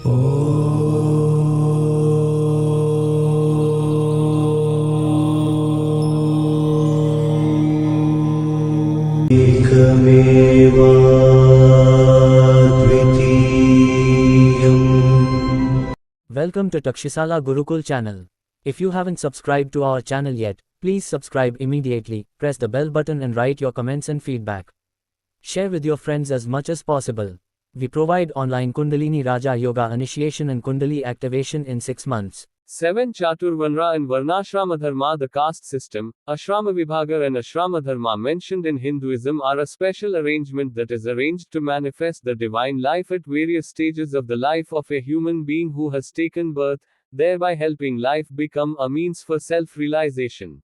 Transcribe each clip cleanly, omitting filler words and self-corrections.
Welcome to Takshashila Gurukul channel. If you haven't subscribed to our channel yet, please subscribe immediately, press the bell button and write your comments and feedback. Share with your friends as much as possible. We provide online Kundalini Raja Yoga initiation and Kundali activation in 6 months. 7. Chaturvanra and Varnashramadharma. The caste system, Ashrama Vibhaga and Ashramadharma mentioned in Hinduism are a special arrangement that is arranged to manifest the divine life at various stages of the life of a human being who has taken birth, thereby helping life become a means for self-realization.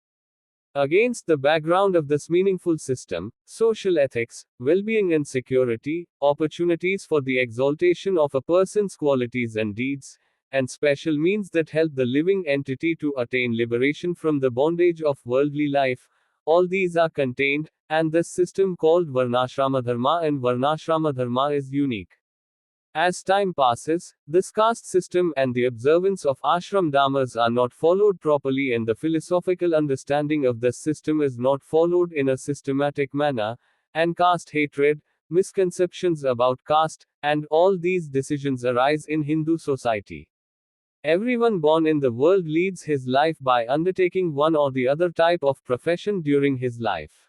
Against the background of this meaningful system, social ethics, well-being and security, opportunities for the exaltation of a person's qualities and deeds, and special means that help the living entity to attain liberation from the bondage of worldly life, all these are contained, and this system called Varnashramadharma and Varnashramadharma is unique. As time passes, this caste system and the observance of ashram dharmas are not followed properly, and the philosophical understanding of this system is not followed in a systematic manner, and caste hatred, misconceptions about caste, and all these decisions arise in Hindu society. Everyone born in the world leads his life by undertaking one or the other type of profession during his life.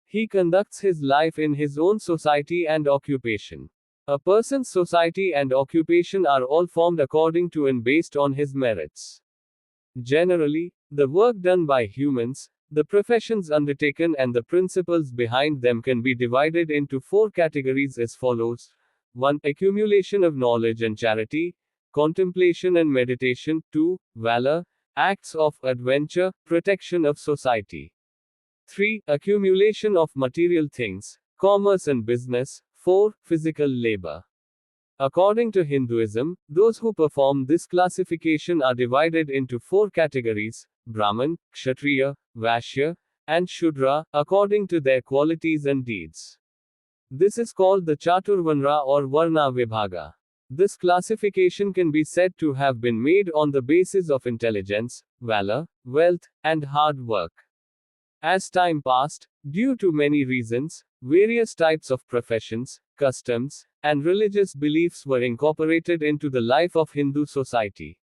He conducts his life in his own society and occupation. A person's society and occupation are all formed according to and based on his merits. Generally, the work done by humans, the professions undertaken and the principles behind them can be divided into 4 categories as follows. 1. Accumulation of knowledge and charity, contemplation and meditation. 2. Valor, acts of adventure, protection of society. 3. Accumulation of material things, commerce and business. 4. Physical labor. According to Hinduism, those who perform this classification are divided into 4 categories: Brahman, Kshatriya, Vaishya, and Shudra, according to their qualities and deeds. This is called the Chaturvanra or Varna Vibhaga. This classification can be said to have been made on the basis of intelligence, valor, wealth, and hard work. As time passed, due to many reasons, various types of professions, customs, and religious beliefs were incorporated into the life of Hindu society.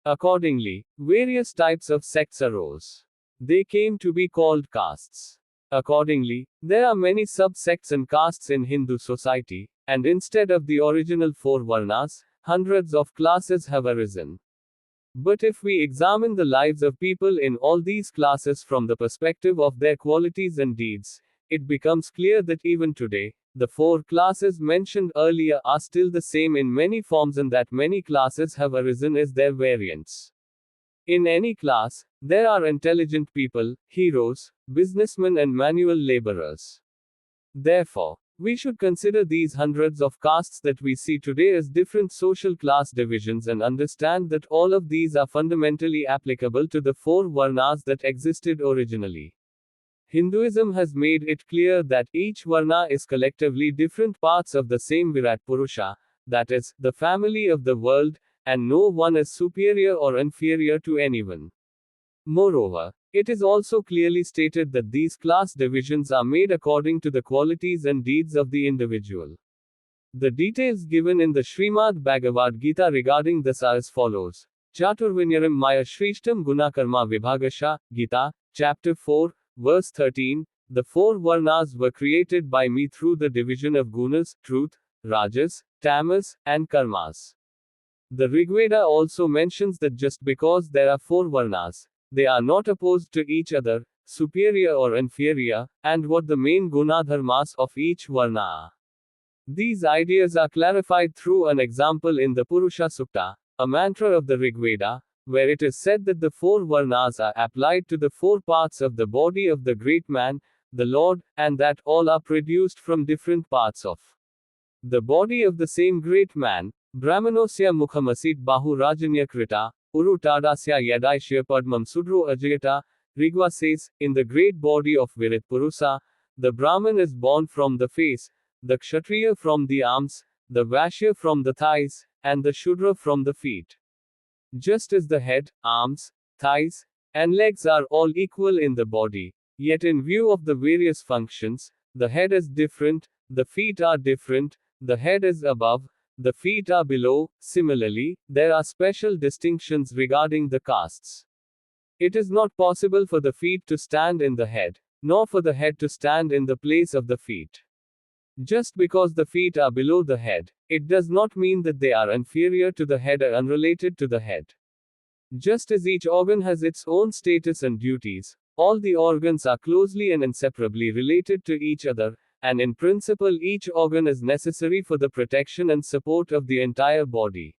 Accordingly, various types of sects arose. They came to be called castes. Accordingly, there are many sub-sects and castes in Hindu society, and instead of the original 4 varnas, hundreds of classes have arisen. But if we examine the lives of people in all these classes from the perspective of their qualities and deeds, it becomes clear that even today, the 4 classes mentioned earlier are still the same in many forms, and that many classes have arisen as their variants. In any class, there are intelligent people, heroes, businessmen and manual laborers. Therefore, we should consider these hundreds of castes that we see today as different social class divisions and understand that all of these are fundamentally applicable to the 4 varnas that existed originally. Hinduism has made it clear that each varna is collectively different parts of the same Virat Purusha, that is, the family of the world, and no one is superior or inferior to anyone. Moreover, it is also clearly stated that these class divisions are made according to the qualities and deeds of the individual. The details given in the Srimad Bhagavad Gita regarding this are as follows. Chaturvinyaram Maya Shrishtam Gunakarma Vibhagasha, Gita, Chapter 4, Verse 13, the 4 varnas were created by me through the division of gunas, truth, rajas, tamas, and karmas. The Rigveda also mentions that just because there are 4 varnas, they are not opposed to each other, superior or inferior, and what the main gunadharmas of each varna are. These ideas are clarified through an example in the Purusha Sukta, a mantra of the Rigveda, where it is said that the 4 varnas are applied to the 4 parts of the body of the great man, the Lord, and that all are produced from different parts of the body of the same great man. Brahmanosya mukhamasit bahu rajanyakrita, uru tadasya yadaishya padmam sudro ajayata. Rigva says, in the great body of Virat Purusa, the Brahman is born from the face, the Kshatriya from the arms, the Vaishya from the thighs, and the Shudra from the feet. Just as the head, arms, thighs, and legs are all equal in the body, yet in view of the various functions, the head is different, the feet are different, the head is above, the feet are below. Similarly, there are special distinctions regarding the castes. It is not possible for the feet to stand in the head, nor for the head to stand in the place of the feet. Just because the feet are below the head, it does not mean that they are inferior to the head or unrelated to the head. Just as each organ has its own status and duties, all the organs are closely and inseparably related to each other, and in principle each organ is necessary for the protection and support of the entire body.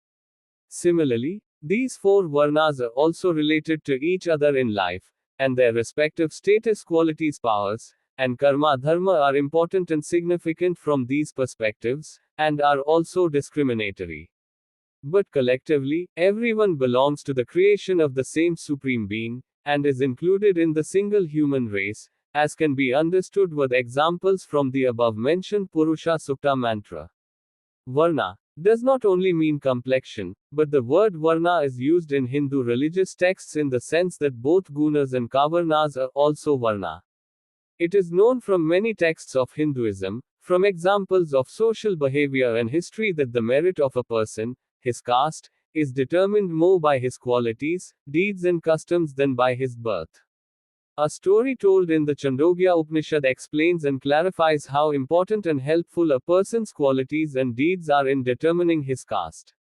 Similarly, these four varnas are also related to each other in life, and their respective status, qualities, powers, and karma dharma are important and significant from these perspectives, and are also discriminatory. But collectively, everyone belongs to the creation of the same Supreme Being, and is included in the single human race, as can be understood with examples from the above mentioned Purusha Sukta mantra. Varna does not only mean complexion, but the word Varna is used in Hindu religious texts in the sense that both gunas and kavarnas are also Varna. It is known from many texts of Hinduism, from examples of social behavior and history, that the merit of a person, his caste, is determined more by his qualities, deeds and customs than by his birth. A story told in the Chandogya Upanishad explains and clarifies how important and helpful a person's qualities and deeds are in determining his caste.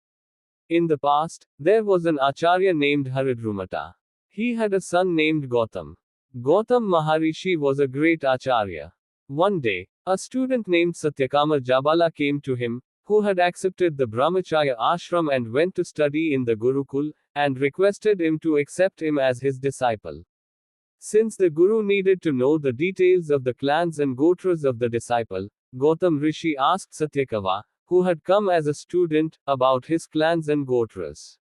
In the past, there was an acharya named Haridrumata. He had a son named Gautam. Gautam Maharishi was a great acharya. One day, a student named Satyakama Jabala came to him, who had accepted the brahmacharya ashram and went to study in the Gurukul, and requested him to accept him as his disciple. Since the Guru needed to know the details of the clans and gotras of the disciple, Gautam Rishi asked Satyakama, who had come as a student, about his clans and gotras.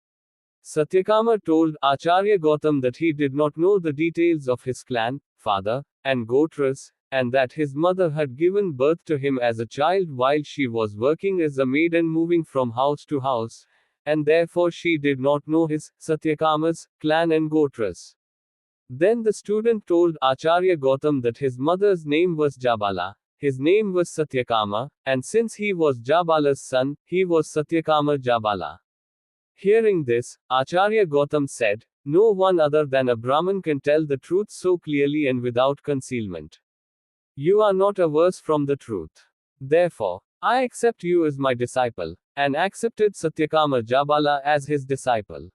Satyakama told Acharya Gautam that he did not know the details of his clan, father, and gotras, and that his mother had given birth to him as a child while she was working as a maid and moving from house to house, and therefore she did not know his, Satyakama's, clan and gotras. Then the student told Acharya Gautam that his mother's name was Jabala, his name was Satyakama, and since he was Jabala's son, he was Satyakama Jabala. Hearing this, Acharya Gautam said, "No one other than a Brahmin can tell the truth so clearly and without concealment. You are not averse from the truth. Therefore, I accept you as my disciple," and accepted Satyakama Jabala as his disciple.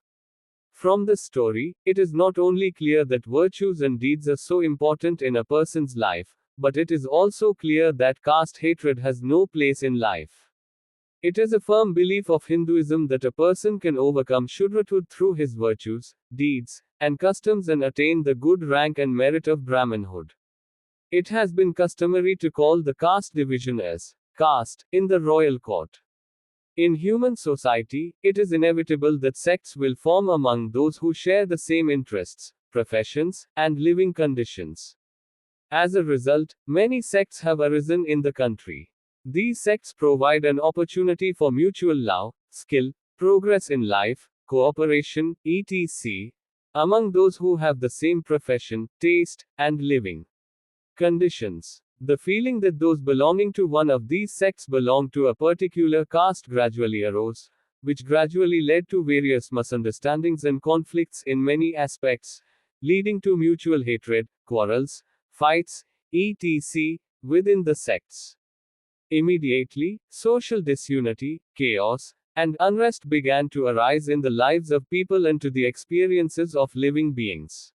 From this story, it is not only clear that virtues and deeds are so important in a person's life, but it is also clear that caste hatred has no place in life. It is a firm belief of Hinduism that a person can overcome Shudratud through his virtues, deeds, and customs and attain the good rank and merit of Brahmanhood. It has been customary to call the caste division as caste in the royal court. In human society, it is inevitable that sects will form among those who share the same interests, professions, and living conditions. As a result, many sects have arisen in the country. These sects provide an opportunity for mutual love, skill, progress in life, cooperation, etc., among those who have the same profession, taste, and living conditions. The feeling that those belonging to one of these sects belong to a particular caste gradually arose, which gradually led to various misunderstandings and conflicts in many aspects, leading to mutual hatred, quarrels, fights, etc., within the sects. Immediately, social disunity, chaos, and unrest began to arise in the lives of people and to the experiences of living beings.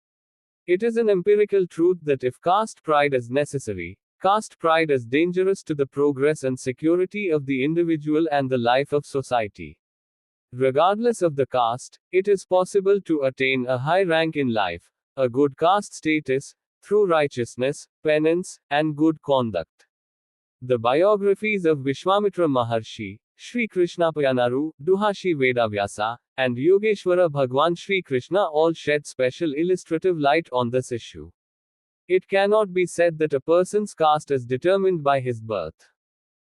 It is an empirical truth that if caste pride is necessary, caste pride is dangerous to the progress and security of the individual and the life of society. Regardless of the caste, it is possible to attain a high rank in life, a good caste status, through righteousness, penance, and good conduct. The biographies of Vishwamitra Maharishi, Sri Krishnapayanaru, Duhashi Vedavyasa, and Yogeshwara Bhagwan Sri Krishna all shed special illustrative light on this issue. It cannot be said that a person's caste is determined by his birth.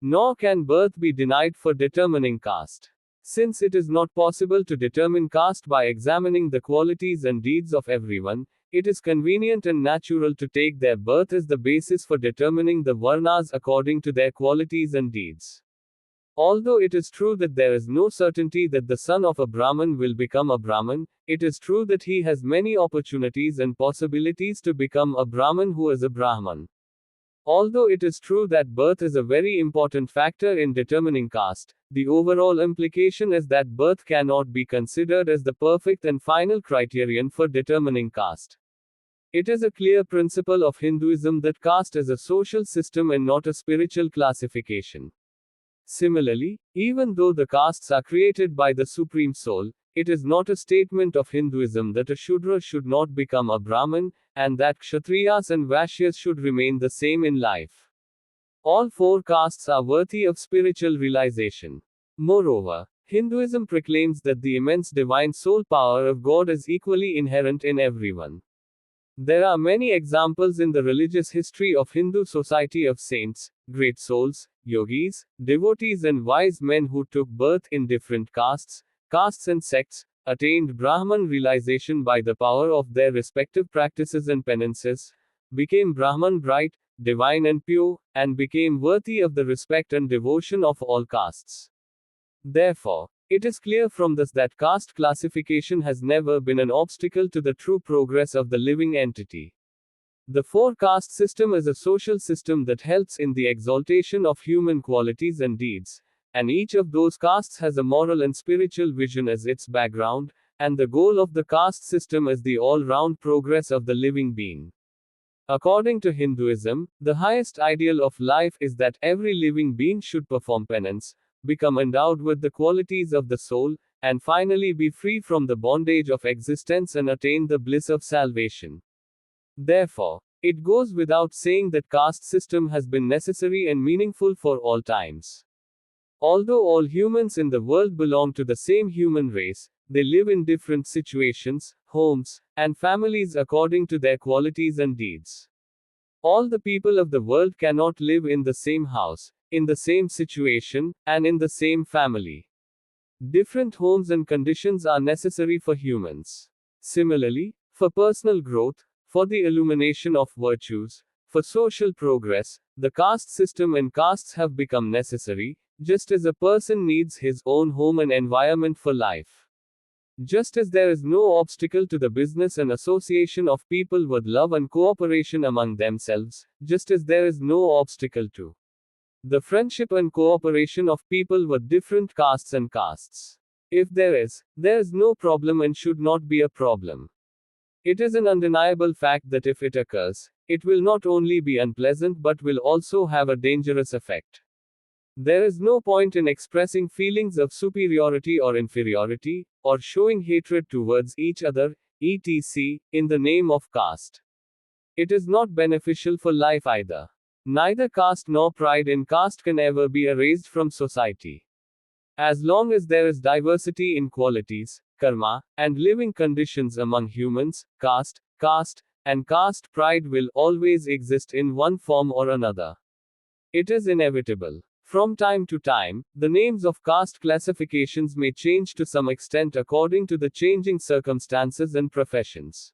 Nor can birth be denied for determining caste. Since it is not possible to determine caste by examining the qualities and deeds of everyone, it is convenient and natural to take their birth as the basis for determining the Varnas according to their qualities and deeds. Although it is true that there is no certainty that the son of a Brahmin will become a Brahmin, it is true that he has many opportunities and possibilities to become a Brahmin who is a Brahman. Although it is true that birth is a very important factor in determining caste, the overall implication is that birth cannot be considered as the perfect and final criterion for determining caste. It is a clear principle of Hinduism that caste is a social system and not a spiritual classification. Similarly, even though the castes are created by the Supreme Soul, it is not a statement of Hinduism that a Shudra should not become a Brahmin, and that Kshatriyas and Vaishyas should remain the same in life. All four castes are worthy of spiritual realization. Moreover, Hinduism proclaims that the immense divine soul power of God is equally inherent in everyone. There are many examples in the religious history of Hindu society of saints, great souls, yogis, devotees, and wise men who took birth in different castes and sects, attained Brahman realization by the power of their respective practices and penances, became Brahman bright, divine, and pure, and became worthy of the respect and devotion of all castes. Therefore, it is clear from this that caste classification has never been an obstacle to the true progress of the living entity. The four-caste system is a social system that helps in the exaltation of human qualities and deeds, and each of those castes has a moral and spiritual vision as its background, and the goal of the caste system is the all-round progress of the living being. According to Hinduism, the highest ideal of life is that every living being should perform penance, become endowed with the qualities of the soul, and finally be free from the bondage of existence and attain the bliss of salvation. Therefore, it goes without saying that caste system has been necessary and meaningful for all times. Although all humans in the world belong to the same human race, they live in different situations, homes, and families according to their qualities and deeds. All the people of the world cannot live in the same house, in the same situation, and in the same family. Different homes and conditions are necessary for humans. Similarly, for personal growth, for the illumination of virtues, for social progress, the caste system and castes have become necessary, just as a person needs his own home and environment for life. Just as there is no obstacle to the business and association of people with love and cooperation among themselves, just as there is no obstacle to the friendship and cooperation of people with different castes and castes. If there is no problem and should not be a problem. It is an undeniable fact that if it occurs, it will not only be unpleasant but will also have a dangerous effect. There is no point in expressing feelings of superiority or inferiority, or showing hatred towards each other, etc., in the name of caste. It is not beneficial for life either. Neither caste nor pride in caste can ever be erased from society. As long as there is diversity in qualities, karma, and living conditions among humans, caste, and caste pride will always exist in one form or another. It is inevitable. From time to time, the names of caste classifications may change to some extent according to the changing circumstances and professions.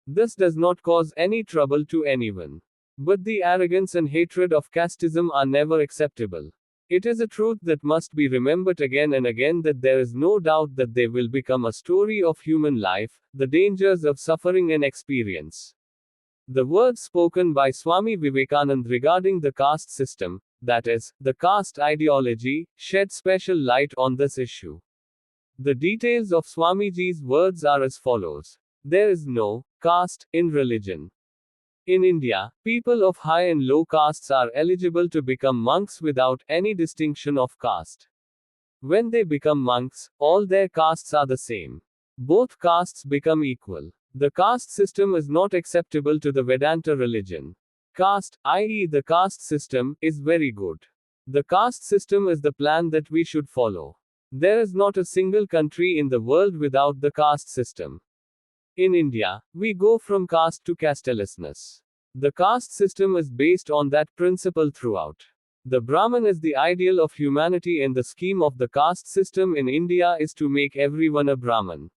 This does not cause any trouble to anyone. But the arrogance and hatred of casteism are never acceptable. It is a truth that must be remembered again and again that there is no doubt that they will become a story of human life, the dangers of suffering and experience. The words spoken by Swami Vivekananda regarding the caste system, that is, the caste ideology, shed special light on this issue. The details of Swamiji's words are as follows. There is no caste in religion. In India, people of high and low castes are eligible to become monks without any distinction of caste. When they become monks, all their castes are the same. Both castes become equal. The caste system is not acceptable to the Vedanta religion. Caste, i.e., the caste system, is very good. The caste system is the plan that we should follow. There is not a single country in the world without the caste system. In India, we go from caste to castelessness. The caste system is based on that principle throughout. The Brahman is the ideal of humanity, and the scheme of the caste system in India is to make everyone a Brahman.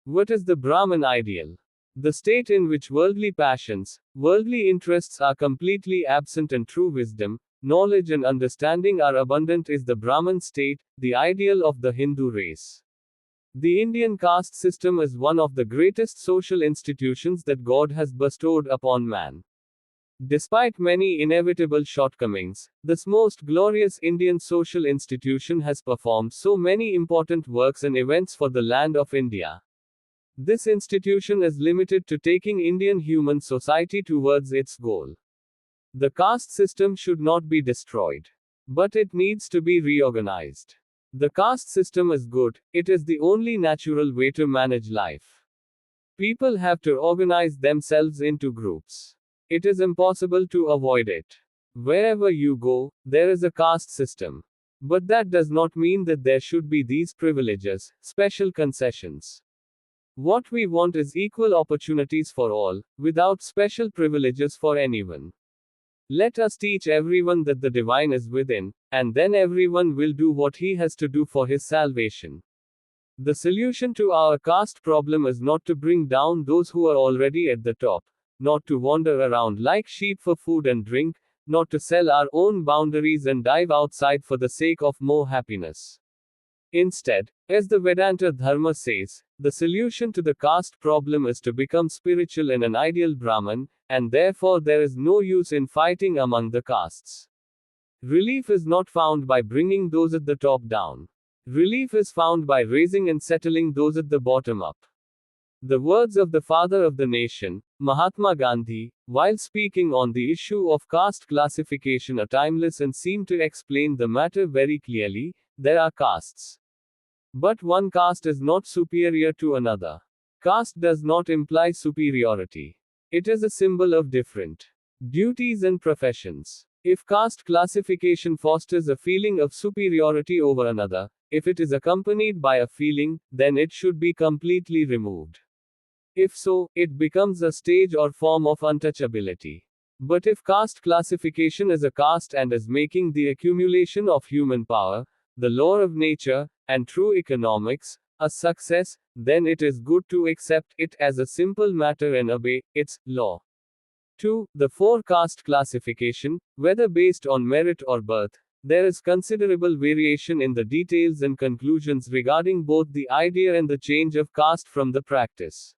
What is the Brahman ideal? The state in which worldly passions, worldly interests are completely absent and true wisdom, knowledge and understanding are abundant is the Brahman state, the ideal of the Hindu race. The Indian caste system is one of the greatest social institutions that God has bestowed upon man. Despite many inevitable shortcomings, this most glorious Indian social institution has performed so many important works and events for the land of India. This institution is limited to taking Indian human society towards its goal. The caste system should not be destroyed, but it needs to be reorganized. The caste system is good, it is the only natural way to manage life. People have to organize themselves into groups. It is impossible to avoid it. Wherever you go, there is a caste system. But that does not mean that there should be these privileges, special concessions. What we want is equal opportunities for all, without special privileges for anyone. Let us teach everyone that the divine is within, and then everyone will do what he has to do for his salvation. The solution to our caste problem is not to bring down those who are already at the top. Not to wander around like sheep for food and drink, not to sell our own boundaries and dive outside for the sake of more happiness. Instead, as the Vedanta Dharma says, the solution to the caste problem is to become spiritual and an ideal Brahman, and therefore there is no use in fighting among the castes. Relief is not found by bringing those at the top down. Relief is found by raising and settling those at the bottom up. The words of the father of the nation, Mahatma Gandhi, while speaking on the issue of caste classification are timeless and seem to explain the matter very clearly. There are castes. But one caste is not superior to another. Caste does not imply superiority. It is a symbol of different duties and professions. If caste classification fosters a feeling of superiority over another, if it is accompanied by a feeling, then it should be completely removed. If so, it becomes a stage or form of untouchability. But if caste classification is a caste and is making the accumulation of human power, the law of nature, and true economics, a success, then it is good to accept it as a simple matter and obey its law. 2. The 4 caste classification, whether based on merit or birth, there is considerable variation in the details and conclusions regarding both the idea and the change of caste from the practice.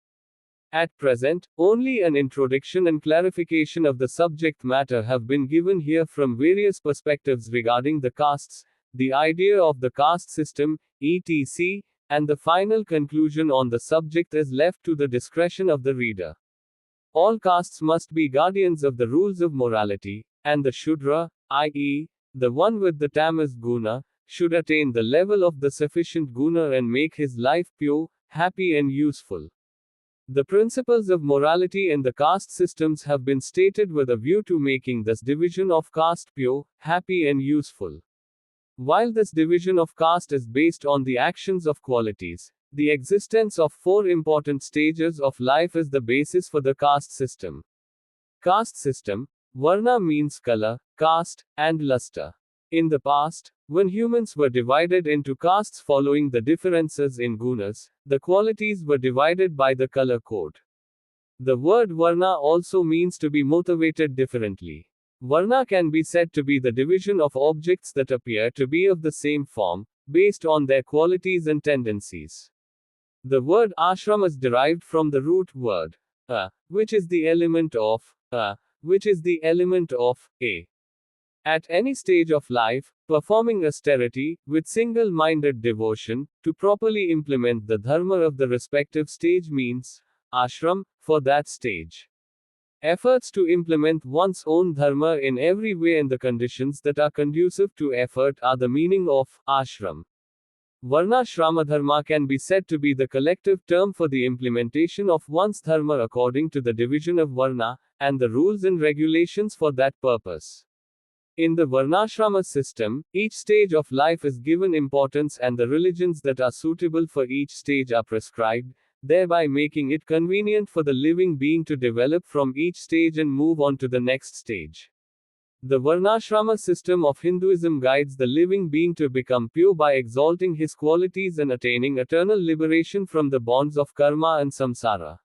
At present, only an introduction and clarification of the subject matter have been given here from various perspectives regarding the castes, the idea of the caste system, etc., and the final conclusion on the subject is left to the discretion of the reader. All castes must be guardians of the rules of morality, and the Shudra, i.e., the one with the tamas guna, should attain the level of the sufficient guna and make his life pure, happy and useful. The principles of morality in the caste systems have been stated with a view to making this division of caste pure, happy and useful. While this division of caste is based on the actions of qualities, the existence of 4 important stages of life is the basis for the caste system. Caste system, Varna means color, caste, and luster. In the past, when humans were divided into castes following the differences in gunas, the qualities were divided by the color code. The word Varna also means to be motivated differently. Varna can be said to be the division of objects that appear to be of the same form, based on their qualities and tendencies. The word ashram is derived from the root word, which is the element of, a. At any stage of life, performing austerity, with single-minded devotion, to properly implement the dharma of the respective stage means, ashram, for that stage. Efforts to implement one's own dharma in every way and the conditions that are conducive to effort are the meaning of ashram. Varnashramadharma can be said to be the collective term for the implementation of one's dharma according to the division of varna, and the rules and regulations for that purpose. In the Varnashrama system, each stage of life is given importance and the religions that are suitable for each stage are prescribed, thereby making it convenient for the living being to develop from each stage and move on to the next stage. The Varnashrama system of Hinduism guides the living being to become pure by exalting his qualities and attaining eternal liberation from the bonds of karma and samsara.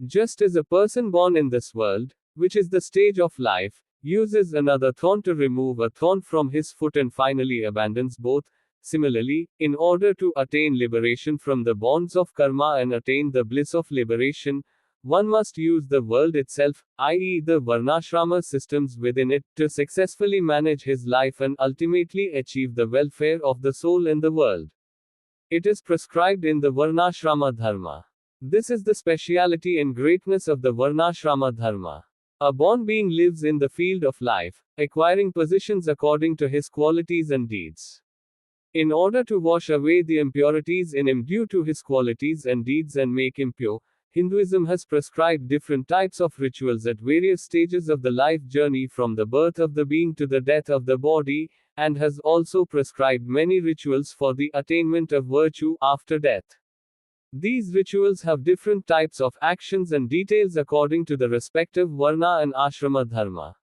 Just as a person born in this world, which is the stage of life, uses another thorn to remove a thorn from his foot and finally abandons both, similarly, in order to attain liberation from the bonds of karma and attain the bliss of liberation, one must use the world itself, i.e., the Varnashrama systems within it, to successfully manage his life and ultimately achieve the welfare of the soul in the world. It is prescribed in the Varnashramadharma. This is the speciality and greatness of the Varnashramadharma. A born being lives in the field of life, acquiring positions according to his qualities and deeds. In order to wash away the impurities in him due to his qualities and deeds and make him pure, Hinduism has prescribed different types of rituals at various stages of the life journey from the birth of the being to the death of the body, and has also prescribed many rituals for the attainment of virtue after death. These rituals have different types of actions and details according to the respective Varna and Ashrama Dharma.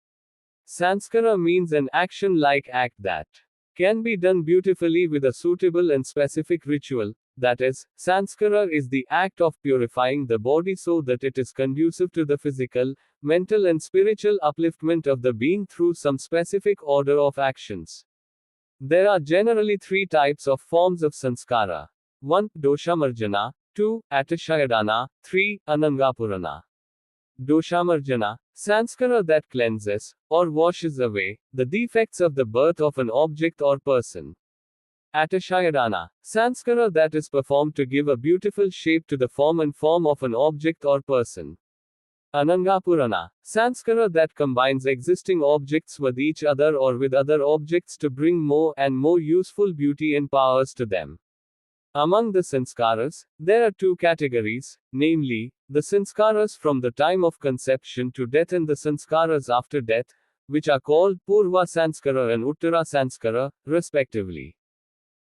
Sanskara means an action-like act that can be done beautifully with a suitable and specific ritual. That is, sanskara is the act of purifying the body so that it is conducive to the physical, mental and spiritual upliftment of the being through some specific order of actions. There are generally three types of forms of sanskara. 1. Doshamarjana. 2. Atashayadana. 3. Anangapurana. Doshamarjana, sanskara that cleanses, or washes away, the defects of the birth of an object or person. Atashayadana, sanskara that is performed to give a beautiful shape to the form and form of an object or person. Anangapurana, sanskara that combines existing objects with each other or with other objects to bring more and more useful beauty and powers to them. Among the sanskaras, there are two categories, namely, the sanskaras from the time of conception to death and the sanskaras after death, which are called Purva Sanskara and Uttara Sanskara, respectively.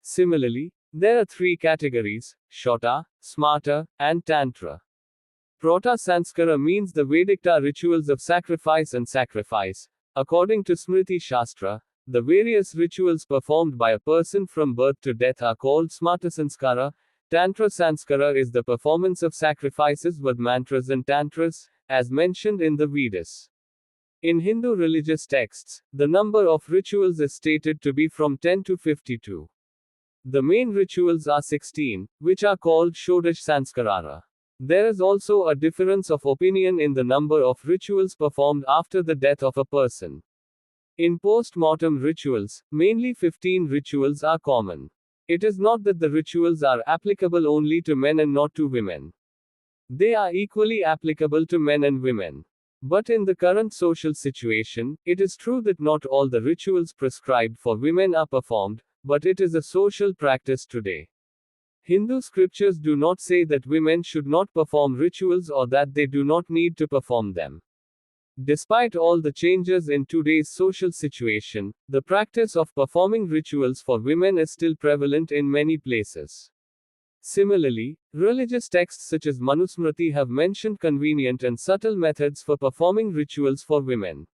Similarly, there are three categories, Shota, Smarta, and Tantra. Prota Sanskara means the Vedikta rituals of sacrifice and sacrifice. According to Smriti Shastra, the various rituals performed by a person from birth to death are called Smarta Sanskara. Tantra Sanskara is the performance of sacrifices with mantras and tantras, as mentioned in the Vedas. In Hindu religious texts, the number of rituals is stated to be from 10 to 52. The main rituals are 16, which are called Shodash Sanskarara. There is also a difference of opinion in the number of rituals performed after the death of a person. In post-mortem rituals, mainly 15 rituals are common. It is not that the rituals are applicable only to men and not to women. They are equally applicable to men and women. But in the current social situation, it is true that not all the rituals prescribed for women are performed, but it is a social practice today. Hindu scriptures do not say that women should not perform rituals or that they do not need to perform them. Despite all the changes in today's social situation, the practice of performing rituals for women is still prevalent in many places. Similarly, religious texts such as Manusmriti have mentioned convenient and subtle methods for performing rituals for women.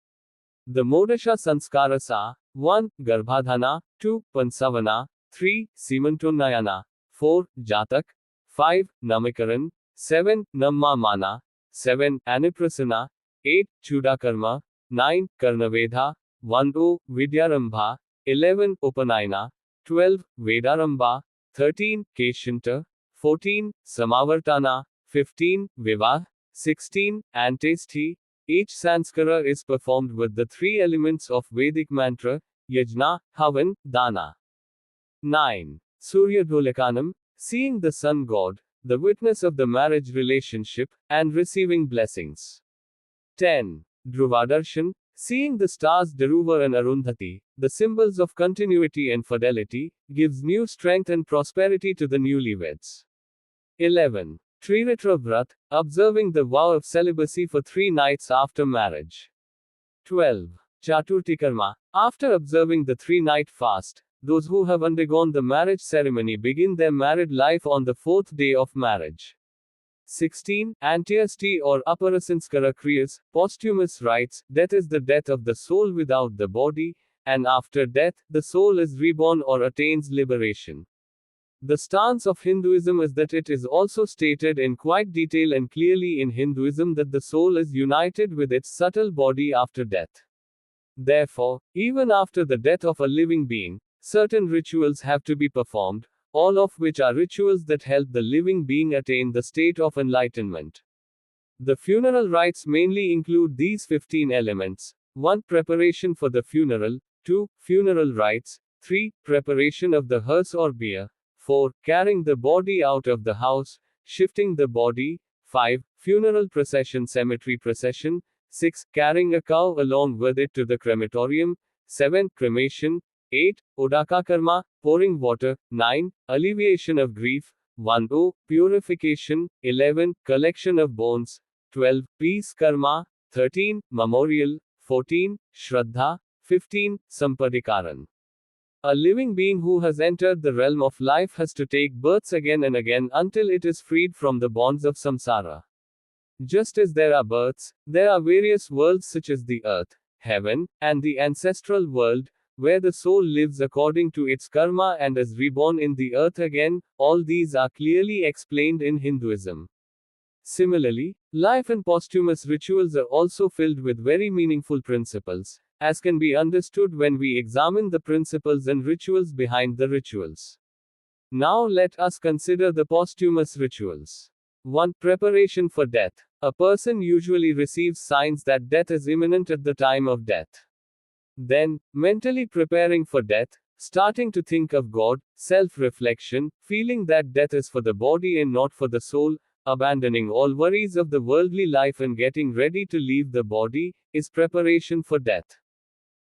The Modasha Sanskaras are 1. Garbhadhana, 2. Pansavana, 3. Simantonnayana, 4. Jatak, 5. Namikaran, 7. Nammamana, 7. Aniprasana, 8. Chudakarma, 9. Karnavedha, 1. Vidyarambha, 11. Upanayana, 12. Vedarambha, 13. Keshanta, 14. Samavartana, 15. Vivah, 16. Antesti. Each sanskara is performed with the three elements of Vedic mantra, yajna, havan, dana. 9. Surya Dholakanam, seeing the sun god, the witness of the marriage relationship, and receiving blessings. 10. Dhruvadarshan, seeing the stars Dharuva and Arundhati, the symbols of continuity and fidelity, gives new strength and prosperity to the newlyweds. 11. Triritra Vrat, observing the vow of celibacy for 3 nights after marriage. 12. Chaturtikarma, after observing the 3-night fast, those who have undergone the marriage ceremony begin their married life on the 4th day of marriage. 16. Antyasti or Aparasanskara Kriyas, posthumous rites. Death is the death of the soul without the body, and after death, the soul is reborn or attains liberation. The stance of Hinduism is that it is also stated in quite detail and clearly in Hinduism that the soul is united with its subtle body after death. Therefore, even after the death of a living being, certain rituals have to be performed, all of which are rituals that help the living being attain the state of enlightenment. The funeral rites mainly include these 15 elements. 1. Preparation for the funeral. 2. Funeral rites. 3. Preparation of the hearse or bier. 4. Carrying the body out of the house, shifting the body. 5. Funeral procession, cemetery procession. 6. Carrying a cow along with it to the crematorium. 7. Cremation. 8. Udaka karma, pouring water. 9. Alleviation of grief. 1. Purification. 11. Collection of bones. 12. Peace karma. 13. Memorial. 14. Shraddha. 15. Sampadikaran. A living being who has entered the realm of life has to take births again and again until it is freed from the bonds of samsara. Just as there are births, there are various worlds such as the earth, heaven, and the ancestral world, where the soul lives according to its karma and is reborn in the earth again. All these are clearly explained in Hinduism. Similarly, life and posthumous rituals are also filled with very meaningful principles, as can be understood when we examine the principles and rituals behind the rituals. Now let us consider the posthumous rituals. 1. Preparation for death. A person usually receives signs that death is imminent at the time of death. Then, mentally preparing for death, starting to think of God, self-reflection, feeling that death is for the body and not for the soul, abandoning all worries of the worldly life and getting ready to leave the body, is preparation for death.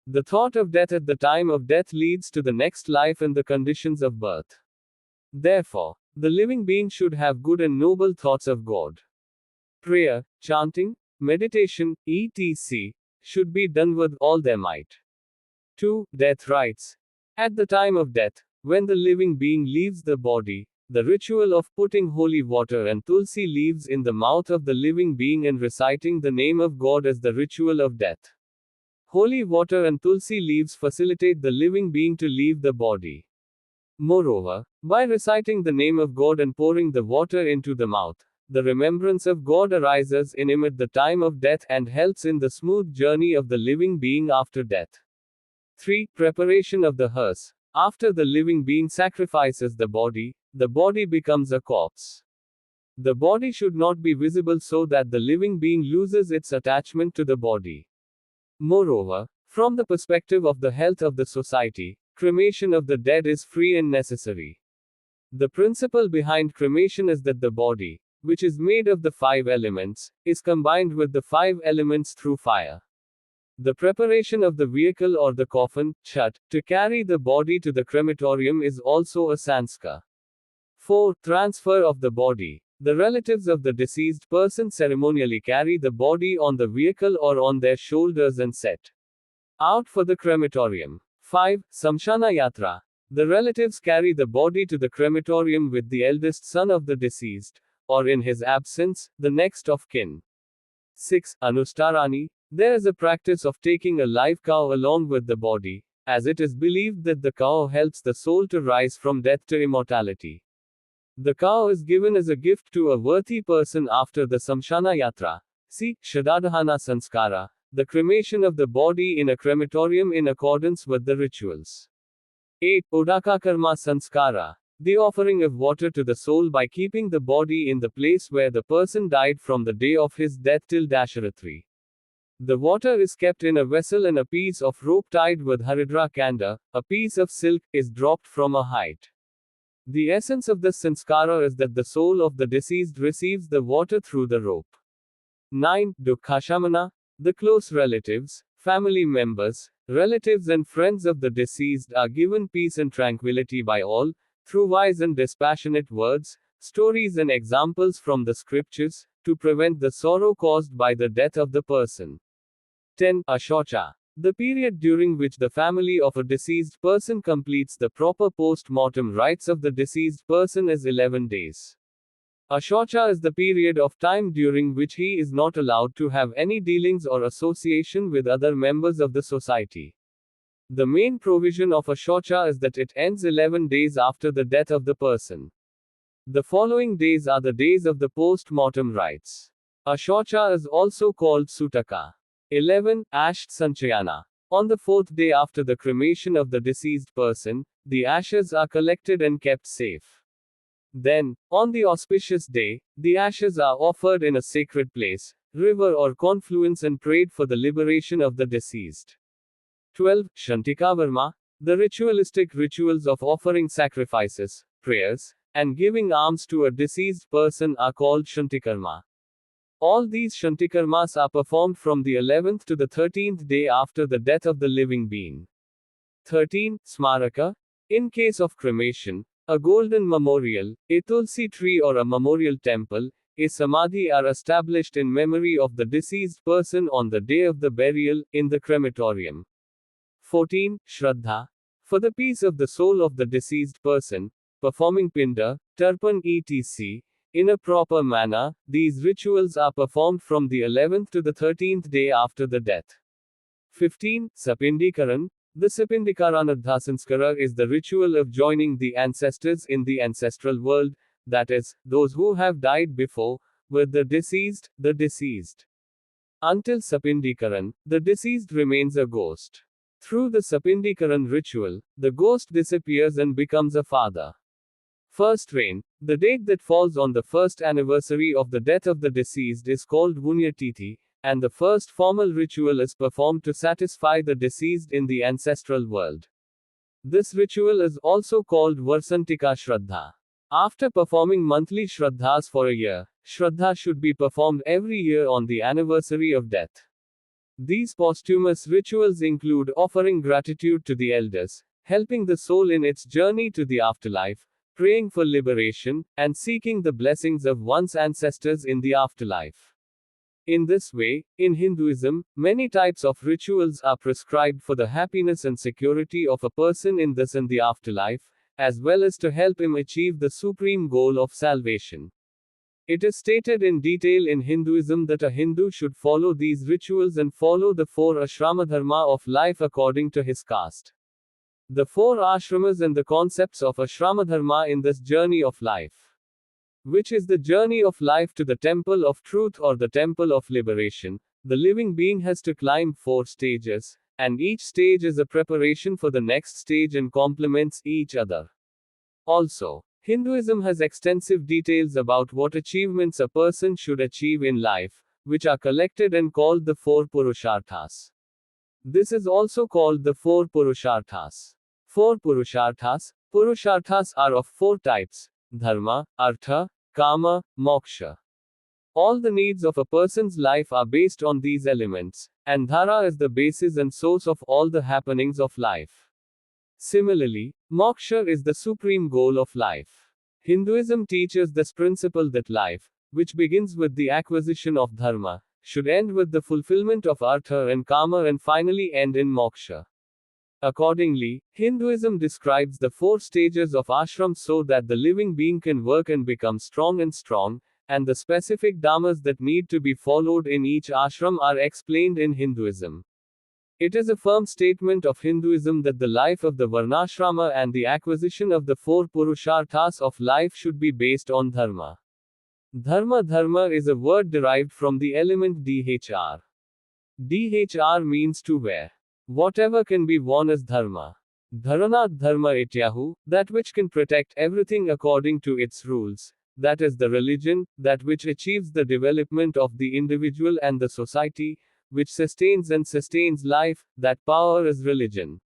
The thought of death at the time of death leads to the next life and the conditions of birth. Therefore, the living being should have good and noble thoughts of God. Prayer, chanting, meditation, etc., should be done with all their might. 2. Death rites. At the time of death, when the living being leaves the body, the ritual of putting holy water and tulsi leaves in the mouth of the living being and reciting the name of God as the ritual of death. Holy water and tulsi leaves facilitate the living being to leave the body. Moreover, by reciting the name of God and pouring the water into the mouth, the remembrance of God arises in him at the time of death and helps in the smooth journey of the living being after death. 3. Preparation of the hearse. After the living being sacrifices the body becomes a corpse. The body should not be visible so that the living being loses its attachment to the body. Moreover, from the perspective of the health of the society, cremation of the dead is free and necessary. The principle behind cremation is that the body, which is made of the 5 elements, is combined with the 5 elements through fire. The preparation of the vehicle or the coffin, chat, to carry the body to the crematorium is also a sanskar. 4. Transfer of the body. The relatives of the deceased person ceremonially carry the body on the vehicle or on their shoulders and set out for the crematorium. 5. Smashana yatra. The relatives carry the body to the crematorium with the eldest son of the deceased, or in his absence, the next of kin. 6. Anustarani. There is a practice of taking a live cow along with the body, as it is believed that the cow helps the soul to rise from death to immortality. The cow is given as a gift to a worthy person after the Smashana yatra. See, Shadadhana Sanskara, the cremation of the body in a crematorium in accordance with the rituals. 8. Udaka Karma Sanskara. The offering of water to the soul by keeping the body in the place where the person died from the day of his death till Dasharatri. The water is kept in a vessel and a piece of rope tied with Haridra Kanda, a piece of silk, is dropped from a height. The essence of this sanskara is that the soul of the deceased receives the water through the rope. 9. Dukkhashamana. The close relatives, family members, relatives and friends of the deceased are given peace and tranquility by all, through wise and dispassionate words, stories and examples from the scriptures, to prevent the sorrow caused by the death of the person. 10. Ashocha. The period during which the family of a deceased person completes the proper post-mortem rites of the deceased person is 11 days. A shocha is the period of time during which he is not allowed to have any dealings or association with other members of the society. The main provision of a shocha is that it ends 11 days after the death of the person. The following days are the days of the post-mortem rites. A shocha is also called sutaka. 11. Asht Sanchayana. On the fourth day after the cremation of the deceased person, the ashes are collected and kept safe. Then, on the auspicious day, the ashes are offered in a sacred place, river or confluence and prayed for the liberation of the deceased. 12. Shantikavarma. The ritualistic rituals of offering sacrifices, prayers, and giving alms to a deceased person are called Shantikarma. All these Shantikarmas are performed from the 11th to the 13th day after the death of the living being. 13. Smaraka. In case of cremation, a golden memorial, a tulsi tree or a memorial temple, a samadhi are established in memory of the deceased person on the day of the burial, in the crematorium. 14. Shraddha. For the peace of the soul of the deceased person, performing pinda, tarpan etc. in a proper manner, these rituals are performed from the 11th to the 13th day after the death. 15. Sapindikaran. The Sapindikaranardha Sanskara is the ritual of joining the ancestors in the ancestral world, that is, those who have died before, with the deceased. Until Sapindikaran, the deceased remains a ghost. Through the Sapindikaran ritual, the ghost disappears and becomes a father. First rain. The date that falls on the first anniversary of the death of the deceased is called Punyatithi, and the first formal ritual is performed to satisfy the deceased in the ancestral world. This ritual is also called Varsantika Shraddha. After performing monthly Shraddhas for a year, Shraddha should be performed every year on the anniversary of death. These posthumous rituals include offering gratitude to the elders, helping the soul in its journey to the afterlife, praying for liberation, and seeking the blessings of one's ancestors in the afterlife. In this way, in Hinduism, many types of rituals are prescribed for the happiness and security of a person in this and the afterlife, as well as to help him achieve the supreme goal of salvation. It is stated in detail in Hinduism that a Hindu should follow these rituals and follow the 4 Ashramadharma of life according to his caste. The 4 ashramas and the concepts of Ashramadharma in this journey of life, which is the journey of life to the temple of truth or the temple of liberation. The living being has to climb 4 stages, and each stage is a preparation for the next stage and complements each other. Also, Hinduism has extensive details about what achievements a person should achieve in life, which are collected and called the 4 Purusharthas. This is also called the 4 Purusharthas. 4 Purusharthas. Purusharthas are of 4 types: Dharma, Artha, Kama, Moksha. All the needs of a person's life are based on these elements, and Dhara is the basis and source of all the happenings of life. Similarly, Moksha is the supreme goal of life. Hinduism teaches this principle that life, which begins with the acquisition of Dharma, should end with the fulfillment of Artha and Kama and finally end in Moksha. Accordingly, Hinduism describes the 4 stages of ashram so that the living being can work and become strong, and the specific dharmas that need to be followed in each ashram are explained in Hinduism. It is a firm statement of Hinduism that the life of the Varnashrama and the acquisition of the 4 Purusharthas of life should be based on Dharma. Dharma is a word derived from the element dhr. Dhr means to wear. Whatever can be worn as Dharma. Dharanat Dharma Ityahu, that which can protect everything according to its rules. That is the religion, that which achieves the development of the individual and the society, which sustains life, that power is religion.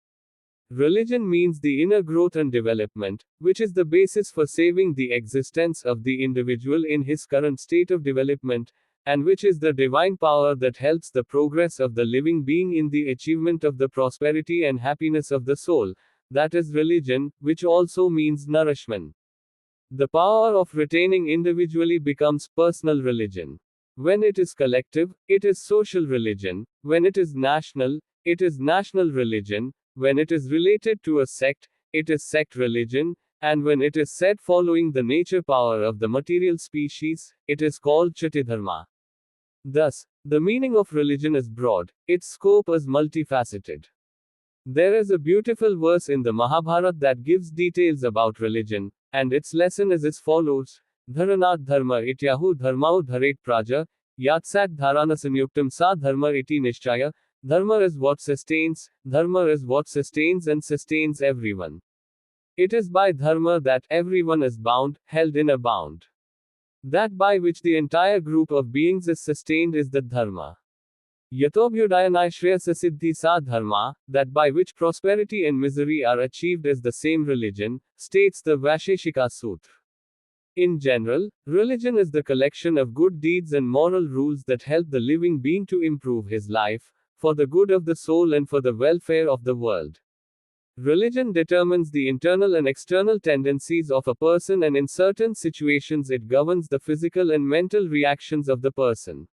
Religion means the inner growth and development, which is the basis for saving the existence of the individual in his current state of development, and which is the divine power that helps the progress of the living being in the achievement of the prosperity and happiness of the soul. That is religion, which also means nourishment. The power of retaining individually becomes personal religion. When it is collective, it is social religion. When it is national, it is national religion. When it is related to a sect, it is sect religion. and when it is said following the nature power of the material species, it is called Chatidharma. Thus, the meaning of religion is broad, its scope is multifaceted. There is a beautiful verse in the Mahabharata that gives details about religion, and its lesson is as follows: Dharanat dharma ityahu dharmao dharet praja, yatsat dharana sanyuktam sa dharma iti nishchaya. Dharma is what sustains and sustains everyone. It is by dharma that everyone is bound, held in a bound. That by which the entire group of beings is sustained is the dharma. Yatobhyudayanaishreyasa siddhi sa dharma, that by which prosperity and misery are achieved is the same religion, states the Vaisheshika Sutra. In general, religion is the collection of good deeds and moral rules that help the living being to improve his life, for the good of the soul and for the welfare of the world. Religion determines the internal and external tendencies of a person, and in certain situations it governs the physical and mental reactions of the person.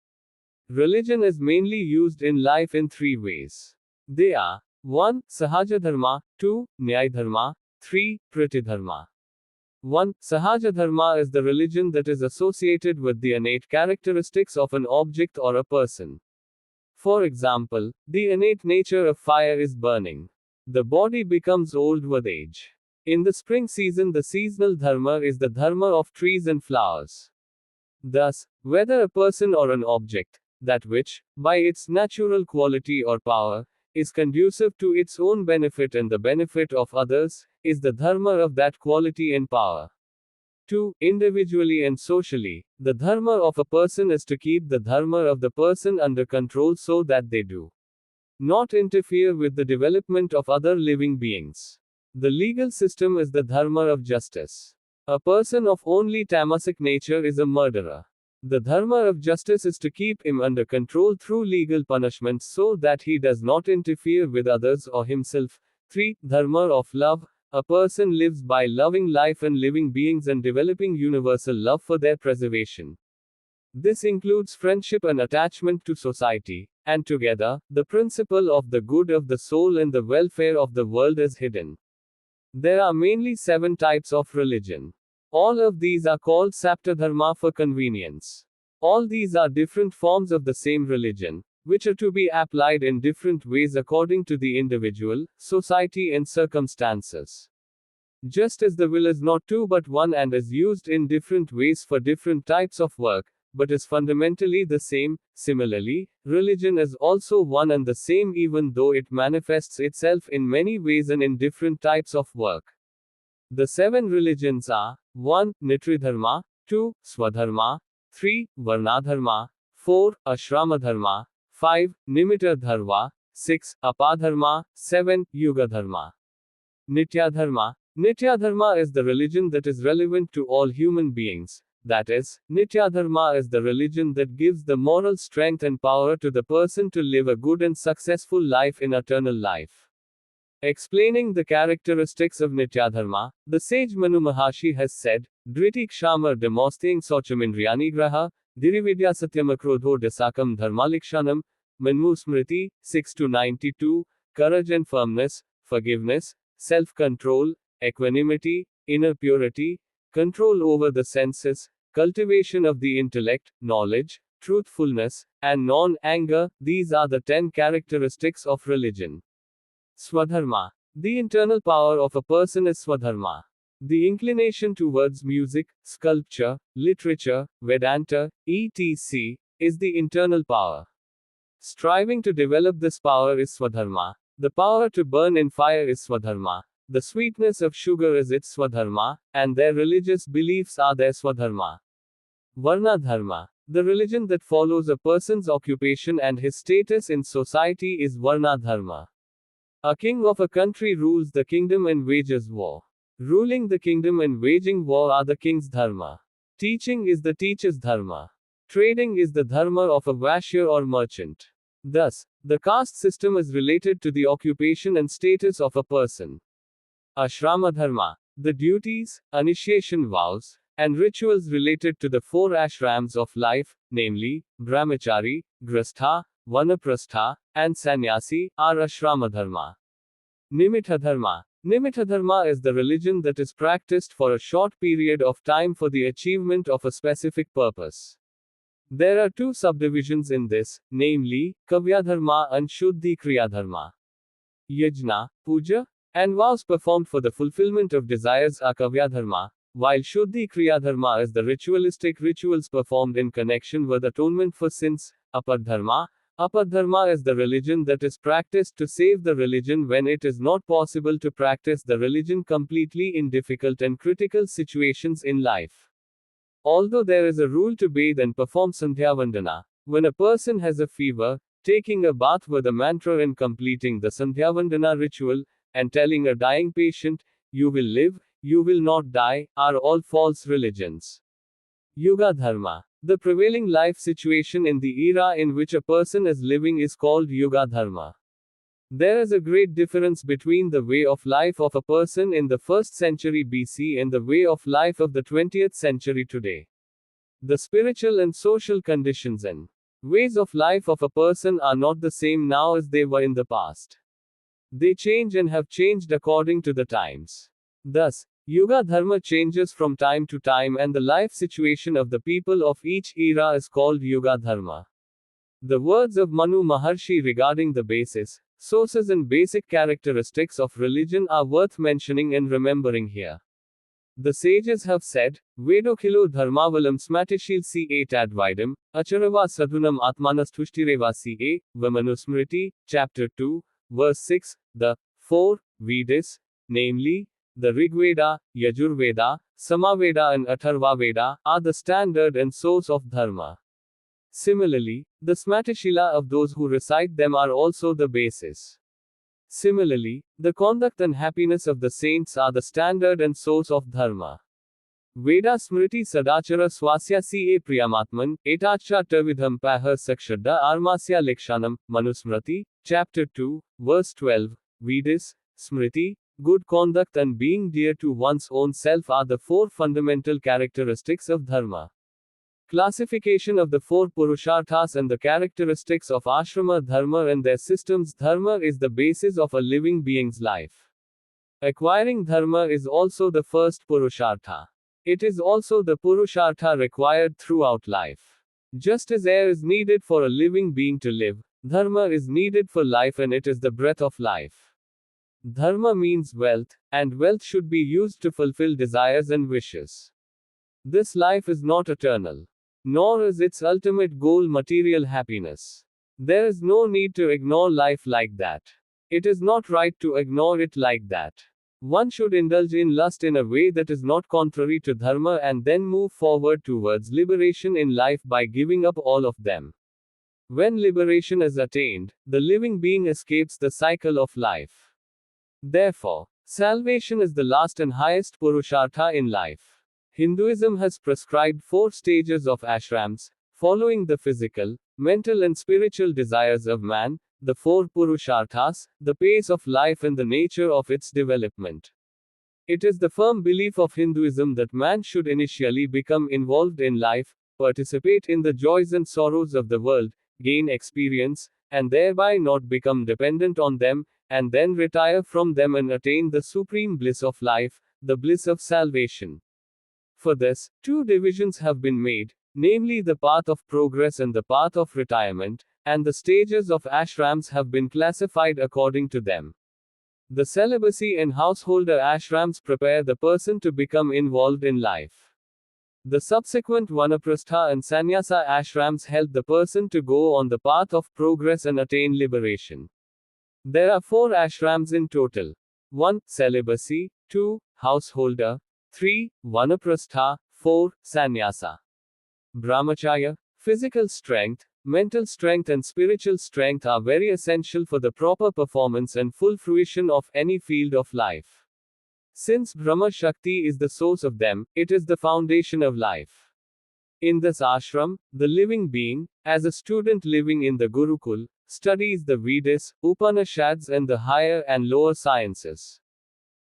Religion is mainly used in life in three ways. They are: 1. Sahaja Dharma, 2. Nyaya Dharma, 3. Pratidharma. 1. Sahaja Dharma is the religion that is associated with the innate characteristics of an object or a person. For example, the innate nature of fire is burning. The body becomes old with age. In the spring season, the seasonal dharma is the dharma of trees and flowers. Thus, whether a person or an object, that which, by its natural quality or power, is conducive to its own benefit and the benefit of others, is the dharma of that quality and power. 2. Individually and socially, the dharma of a person is to keep the dharma of the person under control so that they do not interfere with the development of other living beings. The legal system is the dharma of justice. A person of only tamasic nature is a murderer. The dharma of justice is to keep him under control through legal punishments so that he does not interfere with others or himself. 3. Dharma of love. A person lives by loving life and living beings and developing universal love for their preservation. This includes friendship and attachment to society, and together, the principle of the good of the soul and the welfare of the world is hidden. There are mainly 7 types of religion. All of these are called Saptadharma for convenience. All these are different forms of the same religion, which are to be applied in different ways according to the individual, society, and circumstances. Just as the will is not two but one and is used in different ways for different types of work, but is fundamentally the same, similarly, religion is also one and the same even though it manifests itself in many ways and in different types of work. The 7 religions are: 1. Nitridharma, 2. Swadharma, 3. Varnadharma, 4. Ashramadharma, 5. Nimittadharma, 6. Apadharma, 7. Yugadharma. Nityadharma. Nityadharma is the religion that is relevant to all human beings. That is, Nityadharma is the religion that gives the moral strength and power to the person to live a good and successful life in eternal life. Explaining the characteristics of Nityadharma, the sage Manu Maharishi has said, Driti Kshamar Demosting Sochamindriyani Graha, Dirividya Satyamakrodho Dasakam Dharmalikshanam, Manmu Smriti, 6-92, courage and firmness, forgiveness, self-control, equanimity, inner purity, control over the senses, cultivation of the intellect, knowledge, truthfulness, and non-anger. These are the 10 characteristics of religion. Swadharma. The internal power of a person is Swadharma. The inclination towards music, sculpture, literature, Vedanta, etc., is the internal power. Striving to develop this power is Swadharma. The power to burn in fire is Swadharma. The sweetness of sugar is its Swadharma, and their religious beliefs are their Swadharma. Varnadharma. The religion that follows a person's occupation and his status in society is Varnadharma. A king of a country rules the kingdom and wages war. Ruling the kingdom and waging war are the king's dharma. Teaching is the teacher's dharma. Trading is the dharma of a Vaishya or merchant. Thus, the caste system is related to the occupation and status of a person. Ashramadharma. The duties, initiation vows, and rituals related to the 4 ashrams of life, namely, Brahmachari, Grastha, Vanaprastha, and Sannyasi, are Ashramadharma. Nimittadharma. Nimitta Dharma is the religion that is practiced for a short period of time for the achievement of a specific purpose. There are two subdivisions in this, namely, Kavya Dharma and Shuddhi Kriya Dharma. Yajna, puja, and vows performed for the fulfillment of desires are Kavya Dharma, while Shuddhi Kriya Dharma is the ritualistic rituals performed in connection with atonement for sins. Apadharma. Apadharma is the religion that is practiced to save the religion when it is not possible to practice the religion completely in difficult and critical situations in life. Although there is a rule to bathe and perform Sandhya Vandana, when a person has a fever, taking a bath with a mantra and completing the Sandhya Vandana ritual, and telling a dying patient, "You will live, you will not die," are all false religions. Yuga Dharma. The prevailing life situation in the era in which a person is living is called Yuga Dharma. There is a great difference between the way of life of a person in the 1st century BC and the way of life of the 20th century today. The spiritual and social conditions and ways of life of a person are not the same now as they were in the past. They change and have changed according to the times. Thus, Yuga Dharma changes from time to time, and the life situation of the people of each era is called Yuga Dharma. The words of Manu Maharishi regarding the basis, sources and basic characteristics of religion are worth mentioning and remembering here. The sages have said, Vedokhilo dharmavalam smatishil ca tadvaidam, acharava sadhunam atmanasthushtireva ca, Vamanusmriti, chapter 2, verse 6, the 4 Vedas, namely, the Rigveda, Yajurveda, Samaveda and Atharvaveda, are the standard and source of dharma. Similarly, the Smatishila of those who recite them are also the basis. Similarly, the conduct and happiness of the saints are the standard and source of dharma. Veda Smriti Sadachara Swasya ca Priyamatman, Etacha Tavidham Pahar Sakshadda Armasya Lekshanam, Manusmriti, chapter 2, verse 12, Vedas, Smriti, good conduct and being dear to one's own self are the 4 fundamental characteristics of dharma. Classification of the 4 Purusharthas and the characteristics of Ashrama Dharma and their systems. Dharma is the basis of a living being's life. Acquiring Dharma is also the first Purushartha. It is also the Purushartha required throughout life. Just as air is needed for a living being to live, Dharma is needed for life, and it is the breath of life. Dharma means wealth, and wealth should be used to fulfill desires and wishes. This life is not eternal, nor is its ultimate goal material happiness. There is no need to ignore life like that. It is not right to ignore it like that. One should indulge in lust in a way that is not contrary to dharma and then move forward towards liberation in life by giving up all of them. When liberation is attained, the living being escapes the cycle of life. Therefore, salvation is the last and highest Purushartha in life. Hinduism has prescribed 4 stages of ashrams, following the physical, mental and spiritual desires of man, the 4 Purusharthas, the pace of life and the nature of its development. It is the firm belief of Hinduism that man should initially become involved in life, participate in the joys and sorrows of the world, gain experience, and thereby not become dependent on them, and then retire from them and attain the supreme bliss of life, the bliss of salvation. For this, 2 divisions have been made, namely the path of progress and the path of retirement, and the stages of ashrams have been classified according to them. The celibacy and householder ashrams prepare the person to become involved in life. The subsequent Vanaprastha and Sannyasa ashrams help the person to go on the path of progress and attain liberation. There are 4 ashrams in total. 1. Celibacy. 2. Householder. 3. Vanaprastha. 4. Sannyasa. Brahmacharya. Physical strength, mental strength and spiritual strength are very essential for the proper performance and full fruition of any field of life. Since Brahma Shakti is the source of them, it is the foundation of life. In this ashram, the living being, as a student living in the Gurukul, studies the Vedas, Upanishads and the higher and lower sciences.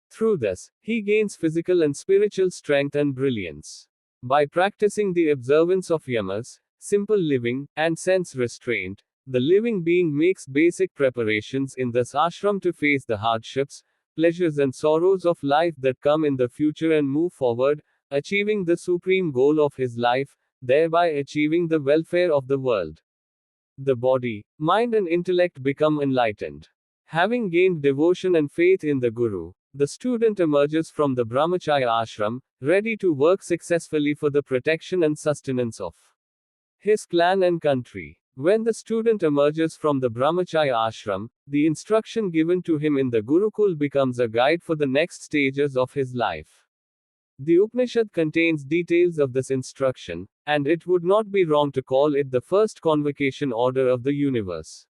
Through this, he gains physical and spiritual strength and brilliance. By practicing the observance of yamas, simple living, and sense restraint, the living being makes basic preparations in this ashram to face the hardships, pleasures and sorrows of life that come in the future and move forward, achieving the supreme goal of his life, thereby achieving the welfare of the world. The body, mind and intellect become enlightened. Having gained devotion and faith in the Guru, the student emerges from the Brahmacharya ashram, ready to work successfully for the protection and sustenance of his clan and country. When the student emerges from the Brahmacharya ashram, the instruction given to him in the Gurukul becomes a guide for the next stages of his life. The Upanishad contains details of this instruction, and it would not be wrong to call it the first convocation order of the universe.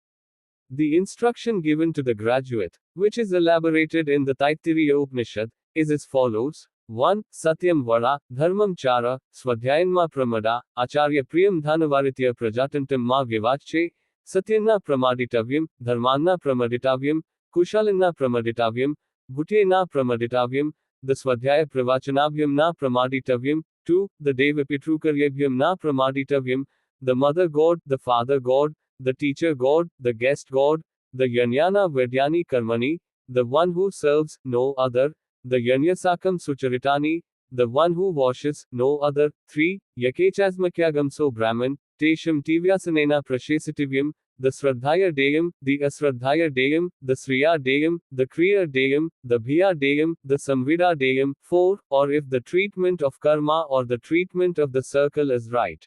The instruction given to the graduate, which is elaborated in the Taittiriya Upanishad, is as follows. 1. Satyam Vara, Dharmam Chara, Swadhyayanma Pramada, Acharya Priyam Dhanavaritya Prajatantam Ma Vivache, Satyana Pramaditavyam, Dharmanna Pramaditavyam, Kushalanna Pramaditavyam, Bhutyena Pramaditavyam, the Swadhyaya Pravachanavyam Na Pramaditavyam. 2. The Devapitrukaryabhyam Na Pramaditavyam, the Mother God, the Father God, the Teacher God, the Guest God, the Yanyana Vedyani Karmani, the one who serves, no other, the Yanyasakam Sucharitani, the one who washes, no other. 3. Yakechasmakyagamso Brahman, Tesham Tivyasanena Prashesitivyam, the Sradhaya Deyam, the Asradhaya Deyam, the Sriya Deyam, the Kriya Deyam, the Bhiya Deyam, the Samvida Deyam. 4. Or if the treatment of karma or the treatment of the circle is right.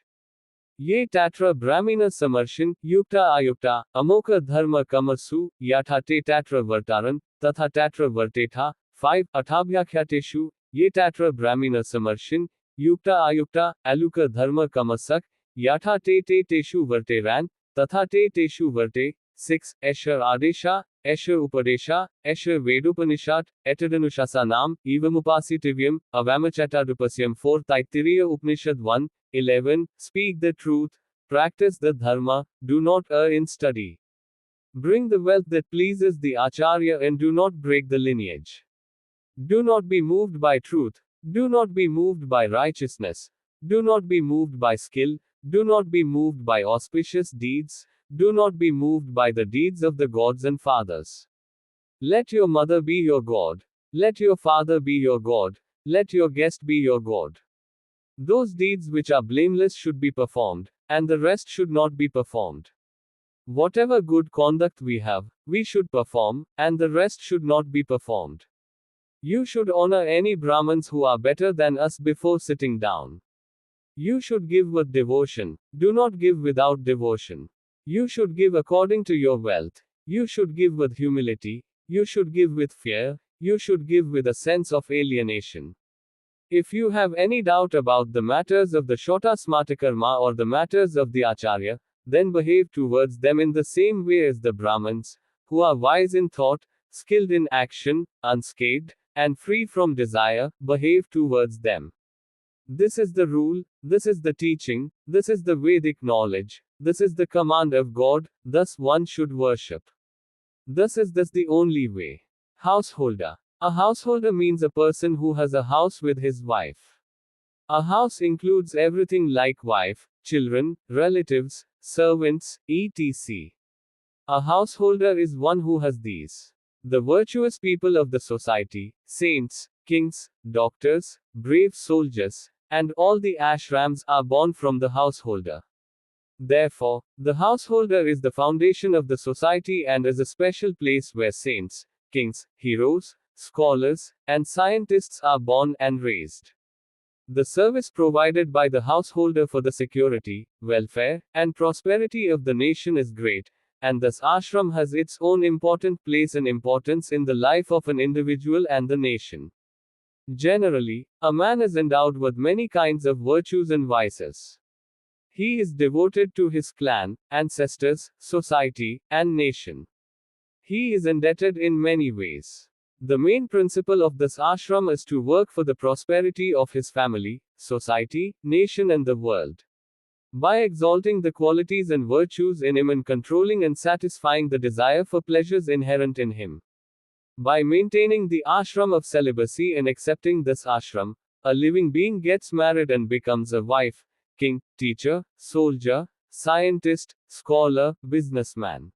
Ye tatra brahmina samarshan, yukta ayukta, amoka dharma kamasu, yatha te tatra vartaran, tatha tatra vartetha. 5. Athabhyakyateshu, ye tatra brahmina samarshan, yukta ayukta, aluka dharma kamasak, yatha te teshu varteran, tatha te teshu varte. 6. Esha adesha, esha upadesha, esha vedupanishat, etadanushasa evamupasitivyam, avamachatadupasya. 4. Taittiriya Upanishad 1. 11. Speak the truth, practice the dharma, do not err in study. Bring the wealth that pleases the Acharya and do not break the lineage. Do not be moved by truth, do not be moved by righteousness, do not be moved by skill, do not be moved by auspicious deeds, do not be moved by the deeds of the gods and fathers. Let your mother be your God, let your father be your God, let your guest be your God. Those deeds which are blameless should be performed, and the rest should not be performed. Whatever good conduct we have, we should perform, and the rest should not be performed. You should honor any Brahmins who are better than us before sitting down. You should give with devotion, do not give without devotion. You should give according to your wealth, you should give with humility, you should give with fear, you should give with a sense of alienation. If you have any doubt about the matters of the Shatasthala or the matters of the Acharya, then behave towards them in the same way as the Brahmins, who are wise in thought, skilled in action, unscathed, and free from desire, behave towards them. This is the rule, this is the teaching, this is the Vedic knowledge, this is the command of God, thus one should worship. Thus the only way. Householder. A householder means a person who has a house with his wife. A house includes everything like wife, children, relatives, servants, etc. A householder is one who has these. The virtuous people of the society, saints, kings, doctors, brave soldiers, and all the ashrams are born from the householder. Therefore, the householder is the foundation of the society and is a special place where saints, kings, heroes, scholars, and scientists are born and raised. The service provided by the householder for the security, welfare, and prosperity of the nation is great, and thus ashram has its own important place and importance in the life of an individual and the nation. Generally, a man is endowed with many kinds of virtues and vices. He is devoted to his clan, ancestors, society, and nation. He is indebted in many ways. The main principle of this ashram is to work for the prosperity of his family, society, nation and the world. By exalting the qualities and virtues in him and controlling and satisfying the desire for pleasures inherent in him. By maintaining the ashram of celibacy and accepting this ashram, a living being gets married and becomes a wife, king, teacher, soldier, scientist, scholar, businessman.